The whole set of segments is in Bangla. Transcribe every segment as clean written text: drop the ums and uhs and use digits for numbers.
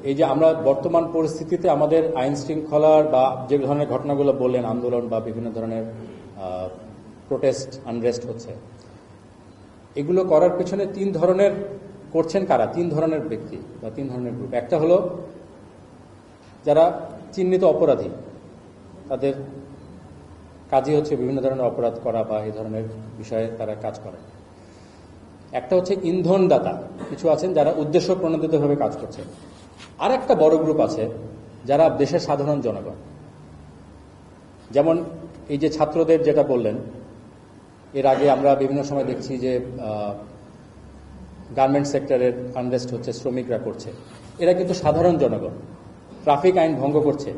এই যে আমরা বর্তমান পরিস্থিতিতে আমাদের আইন শৃঙ্খলার বা যে ধরনের ঘটনাগুলো বললেন, আন্দোলন বা বিভিন্ন ধরনের প্রোটেস্ট আনরেস্ট হচ্ছে, এগুলো করার পেছনে তিন ধরনের করছেন কারা, তিন ধরনের ব্যক্তি বা তিন ধরনের গ্রুপ। একটা হলো যারা চিহ্নিত অপরাধী, তাদের কাজই হচ্ছে বিভিন্ন ধরনের অপরাধ করা বা এই ধরনের বিষয়ে তারা কাজ করে। একটা হচ্ছে ইন্ধনদাতা, কিছু আছেন যারা উদ্দেশ্য প্রণোদিতভাবে কাজ করছে। আর একটা বড় গ্রুপ আছে যারা দেশের সাধারণ জনগণ, যেমন এই যে ছাত্রদের যেটা বললেন, এর আগে আমরা বিভিন্ন সময় দেখছি যে গার্মেন্ট সেক্টরের আনরেস্ট হচ্ছে, শ্রমিকরা করছে, এরা কিন্তু সাধারণ জনগণ, ট্রাফিক আইন ভঙ্গ করছে,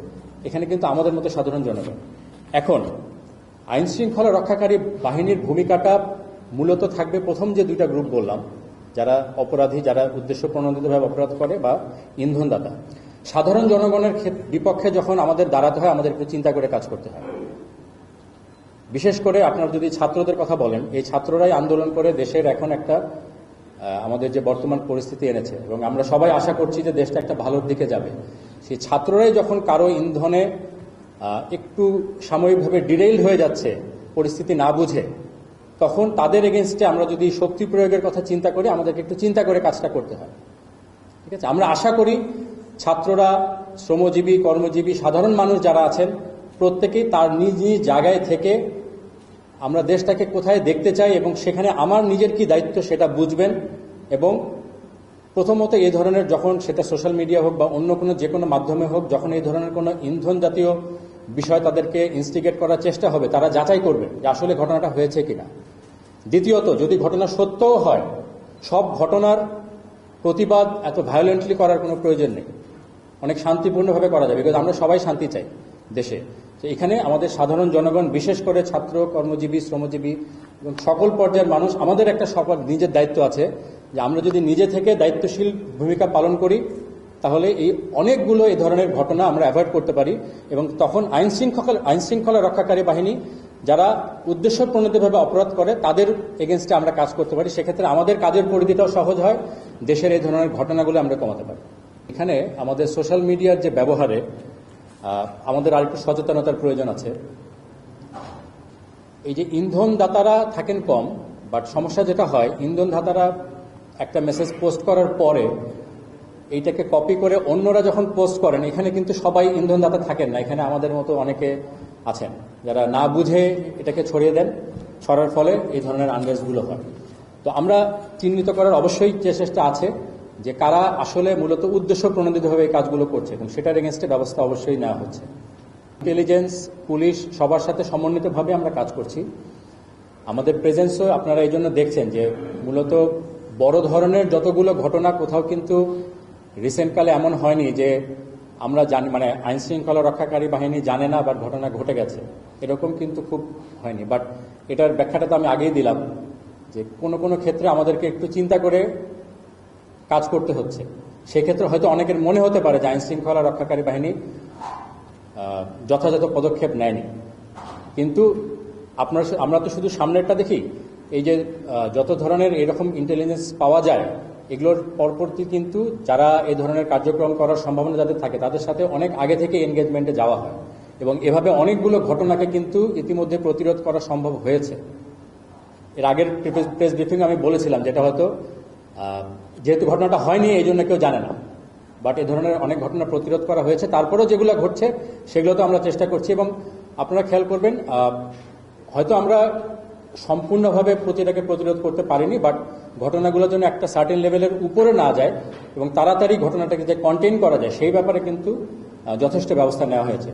এখানে কিন্তু আমাদের মতো সাধারণ জনগণ। এখন আইন শৃঙ্খলা রক্ষাকারী বাহিনীর ভূমিকাটা মূলত থাকবে প্রথম যে দুইটা গ্রুপ বললাম, যারা অপরাধী, যারা উদ্দেশ্য প্রণোদিতভাবে অপরাধ করে, বা ইন্ধনদাতা। সাধারণ জনগণের বিপক্ষে যখন আমাদের দাঁড়াতে হয়, আমাদের একটু চিন্তা করে কাজ করতে হয়। বিশেষ করে আপনারা যদি ছাত্রদের কথা বলেন, এই ছাত্ররাই আন্দোলন করে দেশের এখন একটা আমাদের যে বর্তমান পরিস্থিতি এনেছে, এবং আমরা সবাই আশা করছি যে দেশটা একটা ভালোর দিকে যাবে। সেই ছাত্ররাই যখন কারো ইন্ধনে একটু সাময়িকভাবে ডিরেইল হয়ে যাচ্ছে, পরিস্থিতি না বুঝে, তখন তাদের এগেনস্টে আমরা যদি শক্তি প্রয়োগের কথা চিন্তা করি, আমাদেরকে একটু চিন্তা করে কাজটা করতে হয়। ঠিক আছে, আমরা আশা করি ছাত্ররা, শ্রমজীবী, কর্মজীবী, সাধারণ মানুষ যারা আছেন, প্রত্যেকেই তার নিজ নিজ জায়গায় থেকে আমরা দেশটাকে কোথায় দেখতে চাই এবং সেখানে আমার নিজের কি দায়িত্ব সেটা বুঝবেন। এবং প্রথমত এই ধরনের, যখন সেটা সোশ্যাল মিডিয়া হোক বা অন্য কোনো যে কোনো মাধ্যমে হোক, যখন এই ধরনের কোনো ইন্ধন জাতীয় বিষয় তাদেরকে ইনস্টিগেট করার চেষ্টা হবে, তারা যাচাই করবে যে আসলে ঘটনাটা হয়েছে কিনা। দ্বিতীয়ত, যদি ঘটনা সত্যও হয়, সব ঘটনার প্রতিবাদ এত ভায়োলেন্টলি করার কোনো প্রয়োজন নেই, অনেক শান্তিপূর্ণভাবে করা যাবে, বিকজ আমরা সবাই শান্তি চাই দেশে। তো এখানে আমাদের সাধারণ জনগণ, বিশেষ করে ছাত্র, কর্মজীবী, শ্রমজীবী এবং সকল পর্যায়ের মানুষ, আমাদের একটা সকল নিজের দায়িত্ব আছে যে আমরা যদি নিজে থেকে দায়িত্বশীল ভূমিকা পালন করি, তাহলে এই অনেকগুলো এই ধরনের ঘটনা আমরা অ্যাভয়েড করতে পারি। এবং তখন আইন শৃঙ্খলা রক্ষাকারী বাহিনী যারা উদ্দেশ্য প্রণোদিতভাবে অপরাধ করে, তাদের এগেনস্টে আমরা কাজ করতে পারি। সেক্ষেত্রে আমাদের কাজের পরিধিটাও সহজ হয়, দেশের এই ধরনের ঘটনাগুলো আমরা কমাতে পারি। এখানে আমাদের সোশ্যাল মিডিয়ার যে ব্যবহারে আমাদের আরেকটু সচেতনতার প্রয়োজন আছে। এই যে ইন্ধনদাতারা থাকেন কম, বাট সমস্যা যেটা হয়, ইন্ধনদাতারা একটা মেসেজ পোস্ট করার পরে এইটাকে কপি করে অন্যরা যখন পোস্ট করেন, এখানে কিন্তু সবাই ইন্ধনদাতা থাকেন না। এখানে আমাদের মতো অনেকে আছেন যারা না বুঝে এটাকে ছড়িয়ে দেন, ছড়ার ফলে এই ধরনের আনরেস্টগুলো হয়। তো আমরা চিহ্নিত করার অবশ্যই চেষ্টা আছে যে কারা আসলে মূলত উদ্দেশ্য প্রণোদিতভাবে এই কাজগুলো করছে, এবং সেটার এগেনস্টে ব্যবস্থা অবশ্যই নেওয়া হচ্ছে। ইন্টেলিজেন্স, পুলিশ, সবার সাথে সমন্বিতভাবে আমরা কাজ করছি। আমাদের প্রেজেন্সও আপনারা এই জন্য দেখছেন যে মূলত বড় ধরনের যতগুলো ঘটনা, কোথাও কিন্তু রিসেন্টকালে এমন হয়নি যে আমরা জানি, মানে আইন শৃঙ্খলা রক্ষাকারী বাহিনী জানে না বা ঘটনা ঘটে গেছে, এরকম কিন্তু খুব হয়নি। বাট এটার ব্যাখ্যাটা তো আমি আগেই দিলাম যে কোনো কোনো ক্ষেত্রে আমাদেরকে একটু চিন্তা করে কাজ করতে হচ্ছে। সেক্ষেত্রে হয়তো অনেকের মনে হতে পারে যে আইন শৃঙ্খলা রক্ষাকারী বাহিনী যথাযথ পদক্ষেপ নেয়নি, কিন্তু আমরা তো শুধু সামনেরটা দেখি। এই যে যত ধরনের এরকম ইন্টেলিজেন্স পাওয়া যায়, এগুলোর পরবর্তী কিন্তু যারা এই ধরনের কার্যক্রম করার সম্ভাবনা যাদের থাকে, তাদের সাথে অনেক আগে থেকে এনগেজমেন্টে যাওয়া হয়, এবং এভাবে অনেকগুলো ঘটনাকে কিন্তু ইতিমধ্যে প্রতিরোধ করা সম্ভব হয়েছে। এর আগের প্রেস ব্রিফিং আমি বলেছিলাম, যেটা হয়তো যেহেতু ঘটনাটা হয়নি এই জন্য কেউ জানে না, বাট এ ধরনের অনেক ঘটনা প্রতিরোধ করা হয়েছে। তারপরেও যেগুলো ঘটছে সেগুলো তো আমরা চেষ্টা করছি, এবং আপনারা খেয়াল করবেন হয়তো আমরা সম্পূর্ণভাবে প্রতিটাকে প্রতিরোধ করতে পারিনি, বাট ঘটনাগুলো যেন একটা সার্টেন লেভেলের উপরে না যায় এবং তাড়াতাড়ি ঘটনাটাকে যে কন্টেইন করা যায়, সেই ব্যাপারে কিন্তু যথেষ্ট ব্যবস্থা নেওয়া হয়েছে।